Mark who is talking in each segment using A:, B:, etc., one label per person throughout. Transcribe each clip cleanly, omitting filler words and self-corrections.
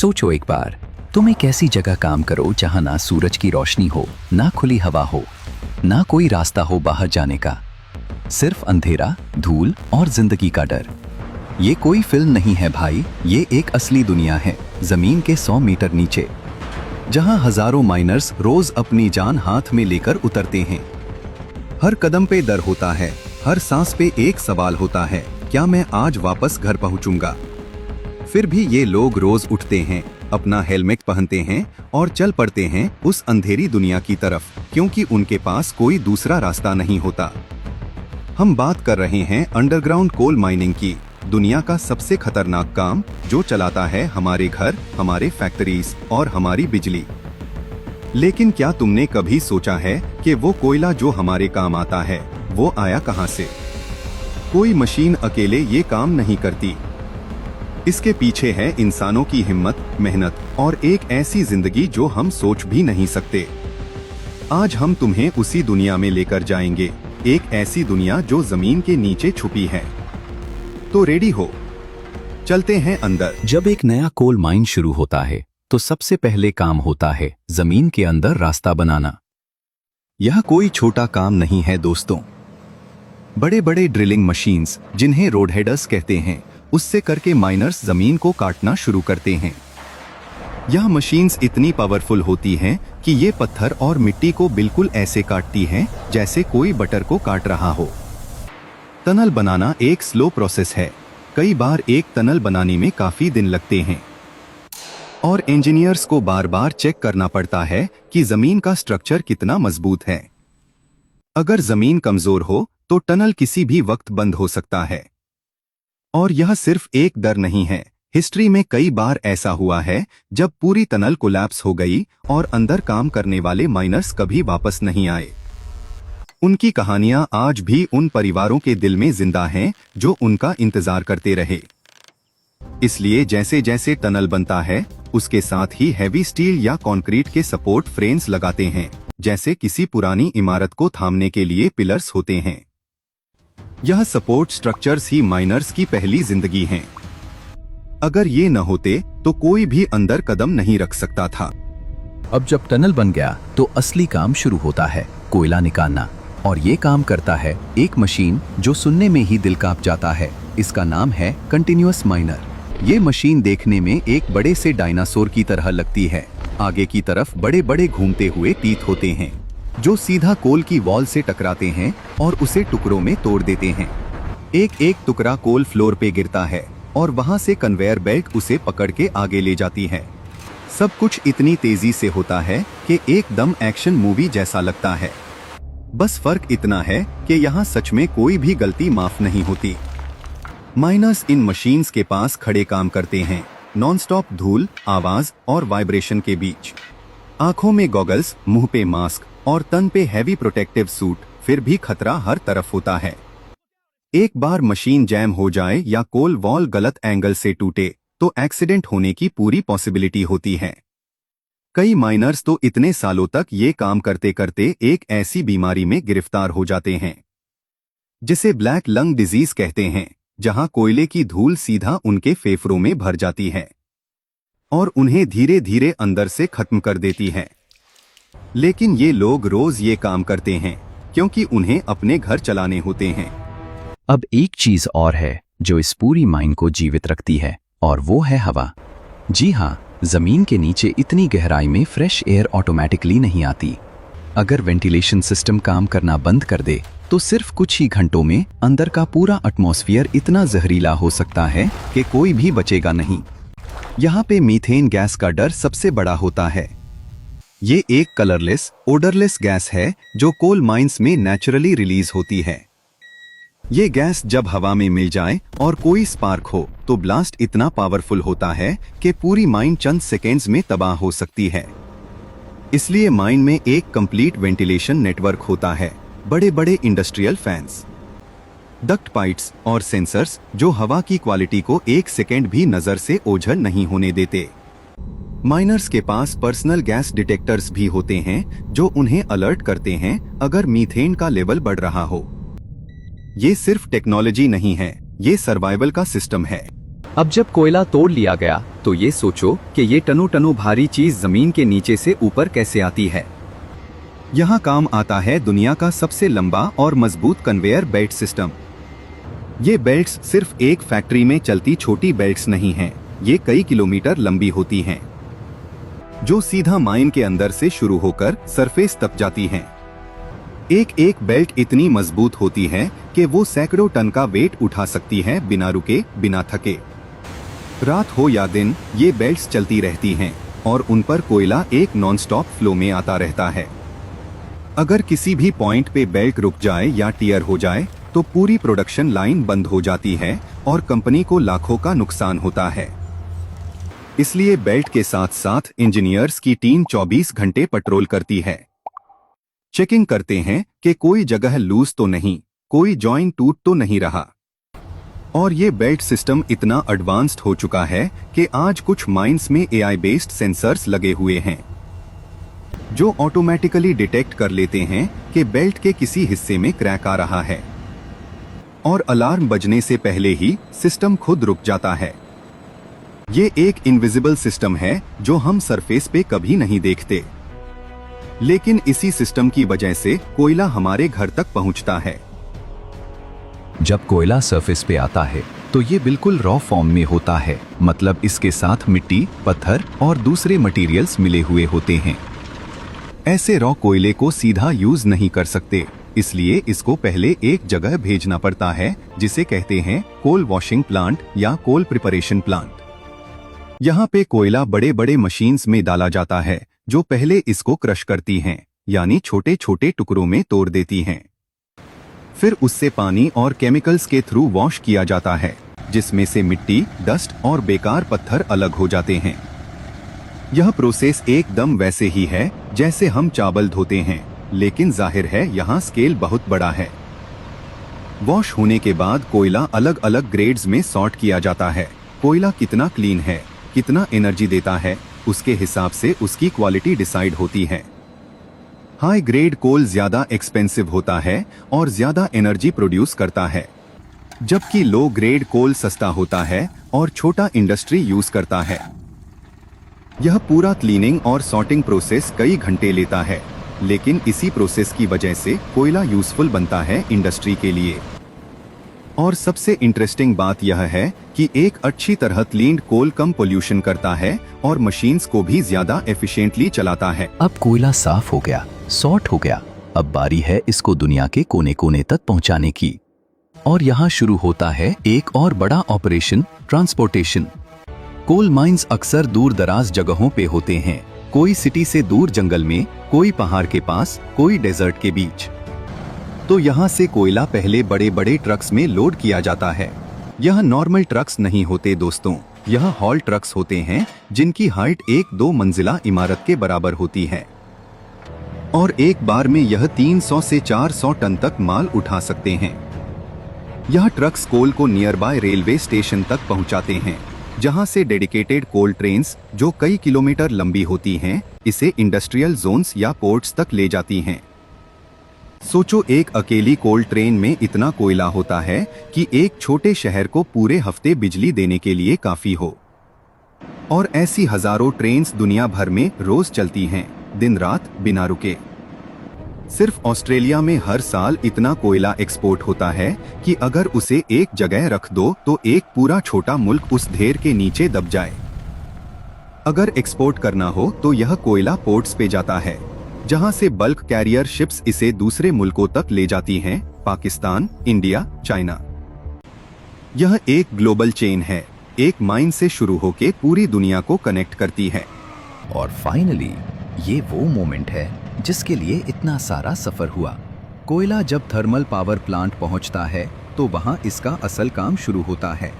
A: सोचो एक बार, तुम एक ऐसी जगह काम करो जहां ना सूरज की रोशनी हो, ना खुली हवा हो, ना कोई रास्ता हो बाहर जाने का, सिर्फ अंधेरा, धूल और जिंदगी का डर। ये कोई फिल्म नहीं है भाई, ये एक असली दुनिया है, जमीन के 100 मीटर नीचे, जहां हजारों माइनर्स रोज अपनी जान हाथ में लेकर उतरते हैं। हर कदम पे डर होता है, हर सांस पे एक सवाल होता है, क्या मैं आज वापस घर पहुंचूंगा? फिर भी ये लोग रोज उठते हैं, अपना हेलमेट पहनते हैं और चल पड़ते हैं उस अंधेरी दुनिया की तरफ, क्योंकि उनके पास कोई दूसरा रास्ता नहीं होता। हम बात कर रहे हैं अंडरग्राउंड कोल माइनिंग की, दुनिया का सबसे खतरनाक काम जो चलाता है हमारे घर, हमारे फैक्ट्रीज और हमारी बिजली। लेकिन क्या तुमने कभी सोचा है कि वो कोयला जो हमारे काम आता है वो आया कहां से? कोई मशीन अकेले ये काम नहीं करती। इसके पीछे है इंसानों की हिम्मत, मेहनत और एक ऐसी जिंदगी जो हम सोच भी नहीं सकते। आज हम तुम्हें उसी दुनिया में लेकर जाएंगे, एक ऐसी दुनिया जो जमीन के नीचे छुपी है। तो रेडी हो, चलते हैं अंदर। जब एक नया कोल माइन शुरू होता है तो सबसे पहले काम होता है जमीन के अंदर रास्ता बनाना। यह कोई छोटा काम नहीं है दोस्तों। बड़े बड़े ड्रिलिंग मशीन्स, जिन्हें रोड हेडर्स कहते हैं, उससे करके माइनर्स जमीन को काटना शुरू करते हैं। यह मशीन्स इतनी पावरफुल होती हैं कि ये पत्थर और मिट्टी को बिल्कुल ऐसे काटती हैं जैसे कोई बटर को काट रहा हो। टनल बनाना एक स्लो प्रोसेस है, कई बार एक टनल बनाने में काफी दिन लगते हैं और इंजीनियर्स को बार बार चेक करना पड़ता है कि जमीन का स्ट्रक्चर कितना मजबूत है। अगर जमीन कमजोर हो तो टनल किसी भी वक्त बंद हो सकता है। और यह सिर्फ एक डर नहीं है, हिस्ट्री में कई बार ऐसा हुआ है जब पूरी टनल कोलैप्स हो गई और अंदर काम करने वाले माइनर्स कभी वापस नहीं आए। उनकी कहानियां आज भी उन परिवारों के दिल में जिंदा हैं जो उनका इंतजार करते रहे। इसलिए जैसे जैसे टनल बनता है, उसके साथ ही हैवी स्टील या कंक्रीट के सपोर्ट फ्रेम्स लगाते हैं, जैसे किसी पुरानी इमारत को थामने के लिए पिलर्स होते हैं। यह सपोर्ट स्ट्रक्चर्स ही माइनर्स की पहली जिंदगी हैं। अगर ये न होते तो कोई भी अंदर कदम नहीं रख सकता था। अब जब टनल बन गया तो असली काम शुरू होता है, कोयला निकालना। और ये काम करता है एक मशीन जो सुनने में ही दिल कांप जाता है। इसका नाम है कंटिन्यूअस माइनर। ये मशीन देखने में एक बड़े से डायनासोर की तरह लगती है। आगे की तरफ बड़े बड़े घूमते हुए टीथ होते हैं जो सीधा कोल की वॉल से टकराते हैं और उसे टुकड़ों में तोड़ देते हैं। एक एक टुकड़ा कोल फ्लोर पे गिरता है और वहां से कन्वेयर बेल्ट उसे पकड़ के आगे ले जाती है। सब कुछ इतनी तेजी से होता है कि एकदम एक्शन मूवी जैसा लगता है। बस फर्क इतना है कि यहाँ सच में कोई भी गलती माफ नहीं होती। माइनर्स इन मशीन्स के पास खड़े काम करते हैं, नॉनस्टॉप धूल, आवाज और वाइब्रेशन के बीच। आंखों में गॉगल्स, मुंह पे मास्क और तन पे हैवी प्रोटेक्टिव सूट, फिर भी खतरा हर तरफ होता है। एक बार मशीन जैम हो जाए या कोल वॉल गलत एंगल से टूटे तो एक्सीडेंट होने की पूरी पॉसिबिलिटी होती है। कई माइनर्स तो इतने सालों तक ये काम करते करते एक ऐसी बीमारी में गिरफ्तार हो जाते हैं जिसे ब्लैक लंग डिजीज कहते हैं, जहां कोयले की धूल सीधा उनके फेफड़ों में भर जाती है और उन्हें धीरे धीरे अंदर से खत्म कर देती है। लेकिन ये लोग रोज ये काम करते हैं क्योंकि उन्हें अपने घर चलाने होते हैं। अब एक चीज और है जो इस पूरी माइन को जीवित रखती है, और वो है हवा। जी हाँ, जमीन के नीचे इतनी गहराई में फ्रेश एयर ऑटोमेटिकली नहीं आती। अगर वेंटिलेशन सिस्टम काम करना बंद कर दे तो सिर्फ कुछ ही घंटों में अंदर का पूरा एटमॉस्फेयर इतना जहरीला हो सकता है कि कोई भी बचेगा नहीं। यहाँ पे मीथेन गैस का डर सबसे बड़ा होता है। ये एक कलरलेस, ओडरलेस गैस है जो कोल माइंस में नेचुरली रिलीज होती है। ये गैस जब हवा में मिल जाए और कोई स्पार्क हो तो ब्लास्ट इतना पावरफुल होता है कि पूरी माइन चंद सेकेंड्स में तबाह हो सकती है। इसलिए माइन में एक कंप्लीट वेंटिलेशन नेटवर्क होता है, बड़े बड़े इंडस्ट्रियल फैंस, डक्ट पाइप्स और सेंसर्स जो हवा की क्वालिटी को एक सेकेंड भी नजर से ओझल नहीं होने देते। माइनर्स के पास पर्सनल गैस डिटेक्टर्स भी होते हैं जो उन्हें अलर्ट करते हैं अगर मीथेन का लेवल बढ़ रहा हो। ये सिर्फ टेक्नोलॉजी नहीं है, ये सर्वाइवल का सिस्टम है।
B: अब जब कोयला तोड़ लिया गया
A: तो ये सोचो कि ये टनों टनों भारी चीज जमीन के नीचे से ऊपर कैसे आती है। यहाँ काम आता है दुनिया का सबसे लंबा और मजबूत कन्वेयर बेल्ट सिस्टम। ये बेल्ट्स सिर्फ एक फैक्ट्री में चलती छोटी बेल्ट्स नहीं हैं, ये कई किलोमीटर लंबी होती हैं, जो सीधा माइन के अंदर से शुरू होकर सरफेस तक जाती हैं। एक एक बेल्ट इतनी मजबूत होती है कि वो सैकड़ों टन का वेट उठा सकती है बिना रुके, बिना थके। रात हो या दिन ये बेल्ट्स चलती रहती हैं और उन पर कोयला एक नॉनस्टॉप फ्लो में आता रहता है। अगर किसी भी पॉइंट पे बेल्ट रुक जाए या टियर हो जाए तो पूरी प्रोडक्शन लाइन बंद हो जाती है और कंपनी को लाखों का नुकसान होता है। इसलिए बेल्ट के साथ साथ इंजीनियर्स की टीम 24 घंटे पेट्रोल करती है, चेकिंग करते हैं कि कोई जगह लूज तो नहीं, कोई जॉइंट टूट तो नहीं रहा। और ये बेल्ट सिस्टम इतना एडवांस्ड हो चुका है कि आज कुछ माइंस में एआई बेस्ड सेंसर्स लगे हुए हैं, जो ऑटोमेटिकली डिटेक्ट कर लेते हैं कि बेल्ट के किसी हिस्से में क्रैक आ रहा है, और अलार्म बजने से पहले ही सिस्टम खुद रुक जाता है। ये एक इनविजिबल सिस्टम है जो हम सरफेस पे कभी नहीं देखते, लेकिन इसी सिस्टम की वजह से कोयला हमारे घर तक पहुंचता है। जब कोयला सरफेस पे आता है तो ये बिल्कुल रॉ फॉर्म में होता है, मतलब इसके साथ मिट्टी, पत्थर और दूसरे मटेरियल्स मिले हुए होते हैं। ऐसे रॉ कोयले को सीधा यूज नहीं कर सकते, इसलिए इसको पहले एक जगह भेजना पड़ता है जिसे कहते हैं कोल वॉशिंग प्लांट या कोल प्रिपरेशन प्लांट। यहाँ पे कोयला बड़े बड़े मशीन्स में डाला जाता है जो पहले इसको क्रश करती हैं, यानी छोटे छोटे टुकड़ों में तोड़ देती हैं। फिर उससे पानी और केमिकल्स के थ्रू वॉश किया जाता है, जिसमें से मिट्टी, डस्ट और बेकार पत्थर अलग हो जाते हैं। यह प्रोसेस एकदम वैसे ही है जैसे हम चावल धोते हैं, लेकिन जाहिर है यहाँ स्केल बहुत बड़ा है। वॉश होने के बाद कोयला अलग अलग ग्रेड्स में सॉर्ट किया जाता है। कोयला कितना क्लीन है, कितना एनर्जी देता है, उसके हिसाब से उसकी क्वालिटी डिसाइड होती है। हाई ग्रेड कोल ज्यादा एक्सपेंसिव होता है और ज्यादा एनर्जी प्रोड्यूस करता है, जबकि लो ग्रेड कोल सस्ता होता है और छोटा इंडस्ट्री यूज करता है। यह पूरा क्लीनिंग और सॉर्टिंग प्रोसेस कई घंटे लेता है, लेकिन इसी प्रोसेस की वजह से कोयला यूजफुल बनता है इंडस्ट्री के लिए। और सबसे इंटरेस्टिंग बात यह है कि एक अच्छी तरह क्लीन्ड कोल कम पोल्यूशन करता है और मशीन्स को भी ज्यादा एफिशिएंटली चलाता है। अब कोयला साफ हो गया, सॉर्ट हो गया, अब बारी है इसको दुनिया के कोने कोने तक पहुंचाने की। और यहाँ शुरू होता है एक और बड़ा ऑपरेशन, ट्रांसपोर्टेशन। कोल माइंस अक्सर दूर दराज जगहों पे होते हैं, कोई सिटी से दूर जंगल में, कोई पहाड़ के पास, कोई डेजर्ट के बीच। तो यहाँ से कोयला पहले बड़े बड़े ट्रक्स में लोड किया जाता है। यह नॉर्मल ट्रक्स नहीं होते दोस्तों, यह हॉल ट्रक्स होते हैं जिनकी हाइट 1-2 मंजिला इमारत के बराबर होती है, और एक बार में यह 300 से 400 टन तक माल उठा सकते हैं। यह ट्रक्स कोल को नियर बाय रेलवे स्टेशन तक पहुंचाते हैं, जहां से डेडिकेटेड कोल ट्रेन्स जो कई किलोमीटर लंबी होती हैं, इसे इंडस्ट्रियल जोन्स या पोर्ट्स तक ले जाती हैं। सोचो, एक अकेली कोल ट्रेन में इतना कोयला होता है कि एक छोटे शहर को पूरे हफ्ते बिजली देने के लिए काफी हो। और ऐसी हजारों ट्रेन्स दुनिया भर में रोज चलती हैं, दिन रात बिना रुके। सिर्फ ऑस्ट्रेलिया में हर साल इतना कोयला एक्सपोर्ट होता है कि अगर उसे एक जगह रख दो तो एक पूरा छोटा मुल्क उस ढेर के नीचे दब जाए। अगर एक्सपोर्ट करना हो तो यह कोयला पोर्ट्स पे जाता है, जहां से बल्क कैरियर शिप्स इसे दूसरे मुल्कों तक ले जाती हैं, पाकिस्तान, इंडिया, चाइना। यह एक ग्लोबल चेन है, एक माइन से शुरू होके पूरी दुनिया को कनेक्ट करती है।
B: और फाइनली ये वो मोमेंट है जिसके लिए इतना सारा सफर हुआ।
A: कोयला जब थर्मल पावर प्लांट पहुंचता है तो वहां इसका असल काम शुरू होता है।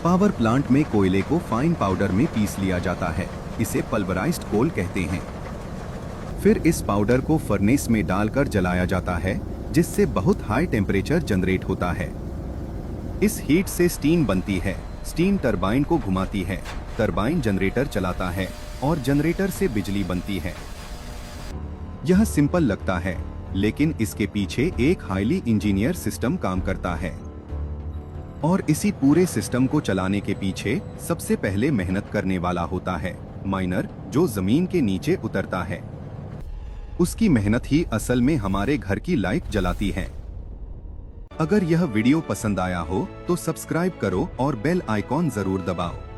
A: पावर प्लांट में कोयले को फाइन पाउडर में पीस लिया जाता है, इसे पल्वराइज्ड कोल कहते हैं। फिर इस पाउडर को फर्नेस में डालकर जलाया जाता है, जिससे बहुत हाई टेम्परेचर जनरेट होता है। इस हीट से स्टीम बनती है, स्टीम टरबाइन को घुमाती है, टरबाइन जनरेटर चलाता है और जनरेटर से बिजली बनती है। यह सिंपल लगता है, लेकिन इसके पीछे एक हाईली इंजीनियर सिस्टम काम करता है।
B: और इसी पूरे सिस्टम को चलाने के पीछे सबसे पहले मेहनत करने वाला होता है माइनर, जो जमीन के नीचे उतरता है। उसकी मेहनत ही असल में हमारे घर की लाइट जलाती है। अगर यह वीडियो पसंद आया हो तो सब्सक्राइब करो और बेल आइकॉन जरूर दबाओ।